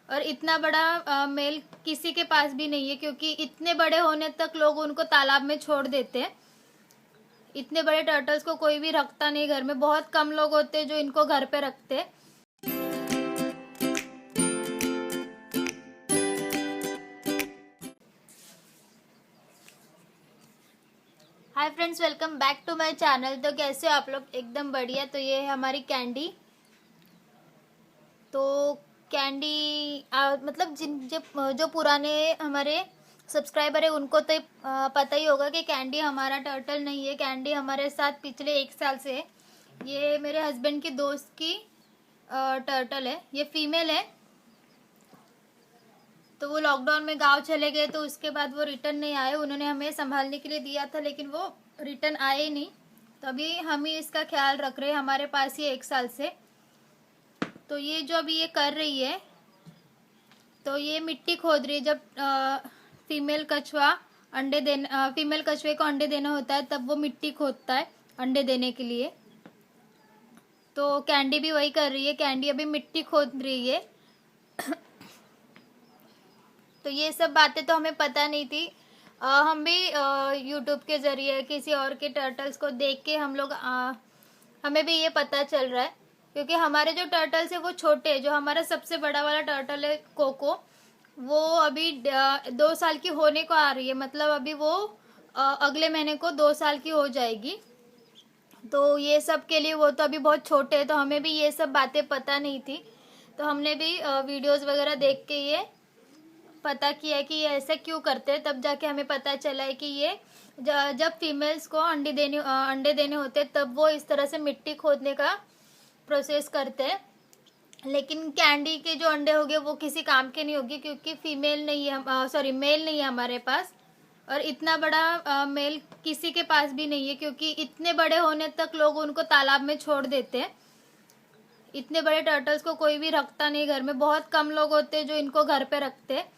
और इतना बड़ा मेल किसी के पास भी नहीं है, क्योंकि इतने बड़े होने तक लोग उनको तालाब में छोड़ देते हैं। इतने बड़े टर्टल्स को कोई भी रखता नहीं घर में, बहुत कम लोग होते हैं जो इनको घर पे रखते हैं। Hi friends, welcome back to my channel. तो कैसे हो आप लोग? एकदम बढ़िया। तो ये है हमारी कैंडी। तो कैंडी मतलब जो पुराने हमारे सब्सक्राइबर है उनको तो पता ही होगा कि कैंडी हमारा टर्टल नहीं है। कैंडी हमारे साथ पिछले 1 साल से है। ये मेरे हस्बैंड की दोस्त की टर्टल है। ये फीमेल है। तो वो लॉकडाउन में गांव चले गए, तो उसके बाद वो रिटर्न नहीं आए। उन्होंने हमें संभालने के लिए दिया था, लेकिन वो रिटर्न आए ही नहीं। तो अभी हम ही इसका ख्याल रख रहे हैं, हमारे पास ही 1 साल से। तो ये जो अभी ये कर रही है, तो ये मिट्टी खोद रही है। जब फीमेल कछुआ फीमेल कछुए को अंडे देना होता है, तब वो मिट्टी खोदता है अंडे देने के लिए। तो कैंडी भी वही कर रही है। कैंडी अभी मिट्टी खोद रही है। तो ये सब बातें तो हमें पता नहीं थी। हम भी यूट्यूब के जरिए किसी और के टर्टल्स को देख के हमें भी ये पता चल रहा है, क्योंकि हमारे जो टर्टल्स है वो छोटे हैं। जो हमारा सबसे बड़ा वाला टर्टल है कोको, वो अभी 2 साल की होने को आ रही है। मतलब अभी वो अगले महीने को 2 साल की हो जाएगी। तो ये सब के लिए वो तो अभी बहुत छोटे हैं, तो हमें भी ये सब बातें पता नहीं थी। तो हमने भी वीडियोस वगैरह देख के ये पता किया कि ये ऐसा क्यों करते हैं। तब जाके हमें पता चला है कि ये जब फीमेल्स को अंडे देने होते हैं, तब वो इस तरह से मिट्टी खोदने का प्रोसेस करते हैं। लेकिन कैंडी के जो अंडे होंगे वो किसी काम के नहीं होगी, क्योंकि फीमेल नहीं है, मेल नहीं है हमारे पास। और इतना बड़ा मेल किसी के पास भी नहीं है, क्योंकि इतने बड़े होने तक लोग उनको तालाब में छोड़ देते हैं। इतने बड़े टर्टल्स को कोई भी रखता नहीं घर में, बहुत कम लोग होते हैं जो इनको घर पे रखते हैं।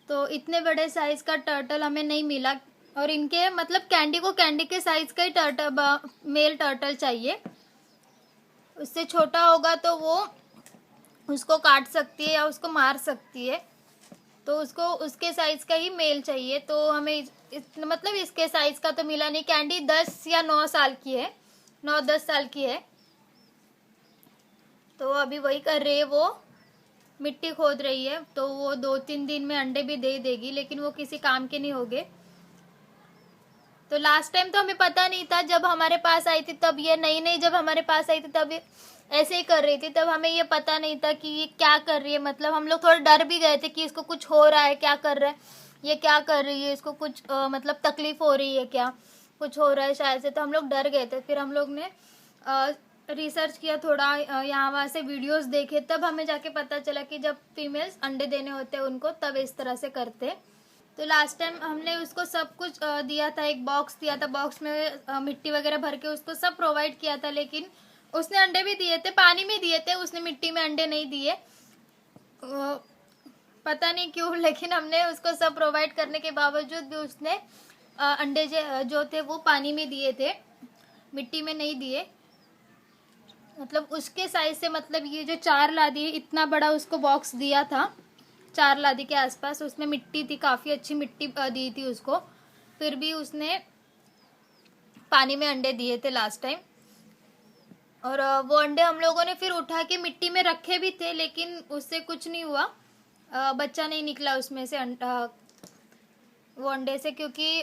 तो इतने बड़े साइज का टर्टल हमें नहीं मिला। और इनके मतलब कैंडी के साइज का ही मेल टर्टल चाहिए। उससे छोटा होगा तो वो उसको काट सकती है या उसको मार सकती है। तो उसको उसके साइज का ही मेल चाहिए। तो हमें मतलब इसके साइज का तो मिला नहीं। कैंडी 10 या 9 साल की है, 9-10 साल की है। तो अभी वही कर रही है, वो मिट्टी खोद रही है। तो वो 2-3 दिन में अंडे भी दे देगी, लेकिन वो किसी काम के नहीं होंगे। तो लास्ट टाइम तो हमें पता नहीं था, जब हमारे पास आई थी तब ये नई जब हमारे पास आई थी तब ये ऐसे ही कर रही थी। तब हमें ये पता नहीं था कि ये क्या कर रही है। मतलब हम लोग थोड़ा डर भी गए थे कि इसको कुछ हो रहा है, क्या कर रहा है, ये क्या कर रही है, इसको कुछ मतलब तकलीफ हो रही है क्या, कुछ हो रहा है शायद से। तो हम लोग डर गए थे। फिर हम लोग ने रिसर्च किया थोड़ा, यहाँ वहाँ से वीडियोस देखे, तब हमें जाके पता चला कि जब फीमेल्स अंडे देने होते हैं उनको, तब इस तरह से करते। तो लास्ट टाइम हमने उसको सब कुछ दिया था, एक बॉक्स दिया था। बॉक्स में मिट्टी वगैरह भर के उसको सब प्रोवाइड किया था, लेकिन उसने अंडे भी दिए थे, पानी में दिए थे, उसने मिट्टी में अंडे नहीं दिए। पता नहीं क्यों, लेकिन हमने उसको सब प्रोवाइड करने के बावजूद भी उसने अंडे जो थे वो पानी में दिए थे, मिट्टी में नहीं दिए। मतलब उसके साइज से, मतलब ये जो 4 लादी है, इतना बड़ा उसको बॉक्स दिया था। 4 लादी के आसपास उसमें मिट्टी थी, काफ़ी अच्छी मिट्टी दी थी उसको। फिर भी उसने पानी में अंडे दिए थे लास्ट टाइम। और वो अंडे हम लोगों ने फिर उठा के मिट्टी में रखे भी थे, लेकिन उससे कुछ नहीं हुआ। बच्चा नहीं निकला उसमें से वो अंडे से, क्योंकि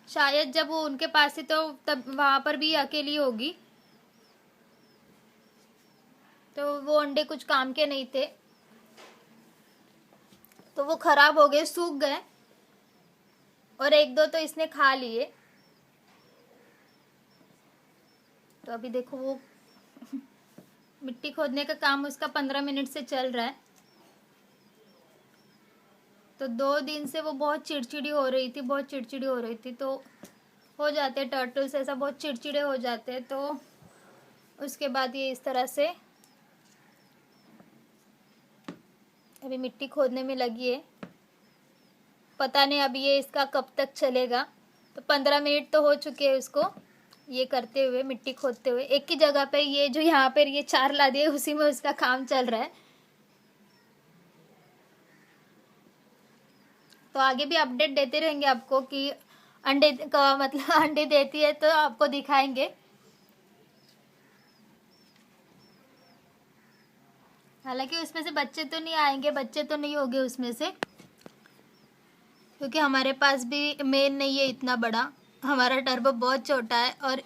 शायद जब वो उनके पास थी तो तब वहाँ पर भी अकेली होगी। तो वो अंडे कुछ काम के नहीं थे, तो वो खराब हो गए, सूख गए। और 1-2 तो इसने खा लिए। तो अभी देखो वो मिट्टी खोदने का काम उसका 15 मिनट से चल रहा है। तो 2 दिन से वो बहुत चिड़चिड़ी हो रही थी। तो हो जाते हैं टर्टल्स ऐसा, बहुत चिड़चिड़े हो जाते हैं। तो उसके बाद ये इस तरह से अभी मिट्टी खोदने में लगी है। पता नहीं अभी ये इसका कब तक चलेगा। तो 15 मिनट तो हो चुके हैं उसको ये करते हुए, मिट्टी खोदते हुए एक ही जगह पे, ये जो यहाँ पे ये 4 ला दिए उसी में उसका काम चल रहा है। तो आगे भी अपडेट देते रहेंगे आपको कि अंडे का मतलब अंडे देती है तो आपको दिखाएंगे। हालांकि उसमें से बच्चे तो नहीं आएंगे, बच्चे तो नहीं होंगे उसमें से, क्योंकि हमारे पास भी मेल नहीं है इतना बड़ा। हमारा टर्बो बहुत छोटा है और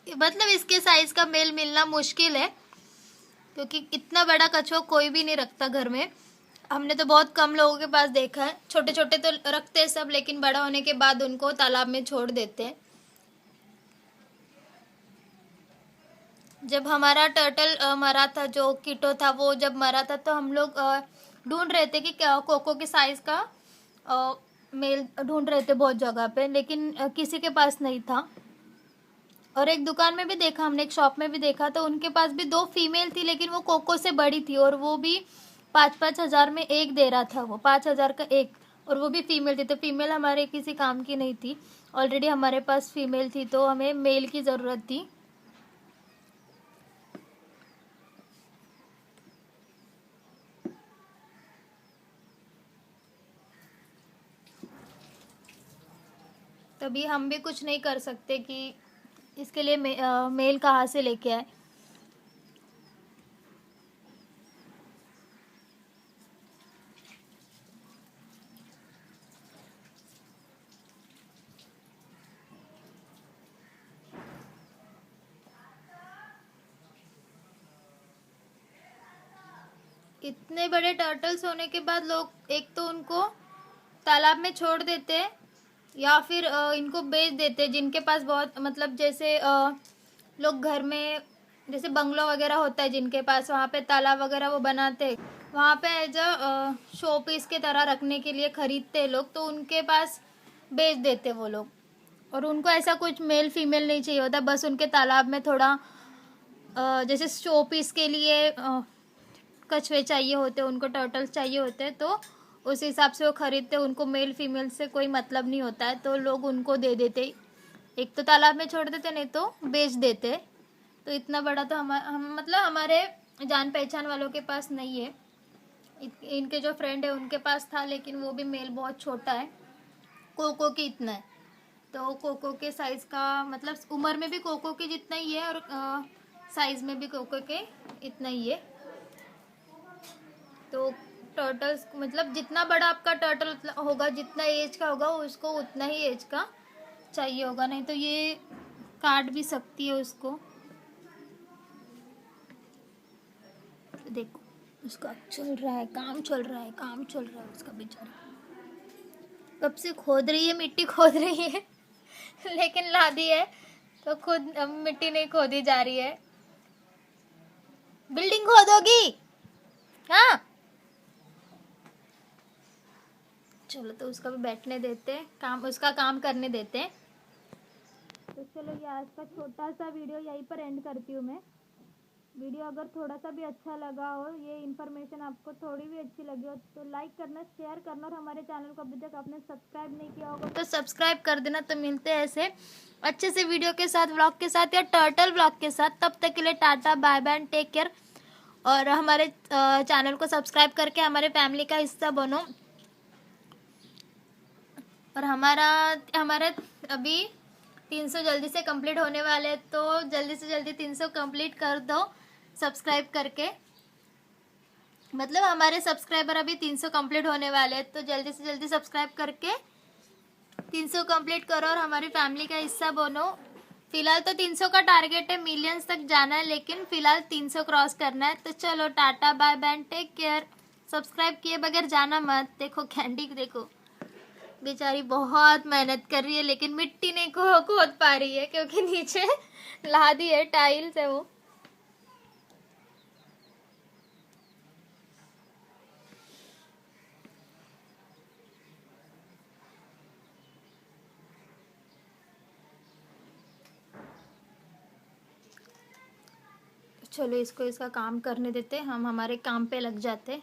मतलब इसके साइज का मेल मिलना मुश्किल है, क्योंकि इतना बड़ा कछुआ कोई भी नहीं रखता घर में। हमने तो बहुत कम लोगों के पास देखा है। छोटे छोटे तो रखते हैं सब, लेकिन बड़ा होने के बाद उनको तालाब में छोड़ देते हैं। जब हमारा टर्टल मरा था, जो कीटो था, वो जब मरा था तो हम लोग ढूंढ रहे थे कि क्या कोको के साइज का मेल ढूंढ रहे थे बहुत जगह पे, लेकिन किसी के पास नहीं था। और एक दुकान में भी देखा हमने, एक शॉप में भी देखा, तो उनके पास भी 2 फीमेल थी, लेकिन वो कोको से बड़ी थी और वो भी 5-5 हजार में एक दे रहा था, वो 5,000 का एक, और वो भी फीमेल थी। तो फीमेल हमारे किसी काम की नहीं थी, ऑलरेडी हमारे पास फीमेल थी, तो हमें मेल की ज़रूरत थी। तभी हम भी कुछ नहीं कर सकते कि इसके लिए मेल कहाँ से लेके आए। इतने बड़े टर्टल्स होने के बाद लोग एक तो उनको तालाब में छोड़ देते हैं, या फिर इनको बेच देते हैं। जिनके पास बहुत मतलब जैसे लोग घर में जैसे बंगलो वगैरह होता है जिनके पास, वहाँ पे तालाब वगैरह वो बनाते, वहाँ पे एज अ शो पीस के तरह रखने के लिए खरीदते लोग, तो उनके पास बेच देते वो लोग। और उनको ऐसा कुछ मेल फीमेल नहीं चाहिए होता, बस उनके तालाब में थोड़ा जैसे शो पीस के लिए कछुए चाहिए होते, उनको टर्टल्स चाहिए होते हैं, तो उस हिसाब से वो खरीदते। उनको मेल फीमेल से कोई मतलब नहीं होता है, तो लोग उनको दे देते, एक तो तालाब में छोड़ देते, नहीं तो बेच देते। तो इतना बड़ा तो हम मतलब हमारे जान पहचान वालों के पास नहीं है। इनके जो फ्रेंड है उनके पास था, लेकिन वो भी मेल बहुत छोटा है, कोको की इतना है। तो कोको के साइज़ का मतलब उम्र में भी कोको के जितना ही है, और साइज़ में भी कोको के इतना ही है। तो टर्टल्स मतलब जितना बड़ा आपका टर्टल होगा, जितना एज का होगा, उसको उतना ही एज का चाहिए होगा, नहीं तो ये काट भी सकती है उसको। तो देखो उसका चल रहा है, काम चल रहा है, काम चल रहा है उसका, बेचारा कब से खोद रही है, मिट्टी खोद रही है लेकिन लादी है तो खुद मिट्टी नहीं खोदी जा रही है। बिल्डिंग खोदोगी? हाँ चलो, तो उसका भी बैठने देते हैं, काम उसका काम करने देते हैं। तो चलो, ये आज का छोटा सा वीडियो यहीं पर एंड करती हूँ मैं। वीडियो अगर थोड़ा सा भी अच्छा लगा हो, ये इन्फॉर्मेशन आपको थोड़ी भी अच्छी लगी हो, तो लाइक करना, शेयर करना, और हमारे चैनल को अभी तक आपने सब्सक्राइब नहीं किया होगा तो सब्सक्राइब कर देना। तो मिलते हैं ऐसे अच्छे से वीडियो के साथ, व्लॉग के साथ, या टर्टल व्लॉग के साथ। तब तक के लिए टाटा, bye bye and take care. और हमारे चैनल को सब्सक्राइब करके हमारे फैमिली का हिस्सा बनो। और हमारा अभी 300 जल्दी से कंप्लीट होने वाले हैं, तो जल्दी से जल्दी 300 कंप्लीट कर दो सब्सक्राइब करके। मतलब हमारे सब्सक्राइबर अभी 300 कंप्लीट होने वाले हैं, तो जल्दी से जल्दी सब्सक्राइब करके 300 कंप्लीट करो और हमारी फैमिली का हिस्सा बनो। फिलहाल तो 300 का टारगेट है, मिलियंस तक जाना है, लेकिन फिलहाल 300 क्रॉस करना है। तो चलो टाटा, bye bye, take care. Subscribe किए बगैर जाना मत। देखो कैंडी, देखो बेचारी बहुत मेहनत कर रही है, लेकिन मिट्टी नहीं खोद पा रही है, क्योंकि नीचे लादी है, टाइल्स है वो। चलो इसको इसका काम करने देते, हम हमारे काम पे लग जाते।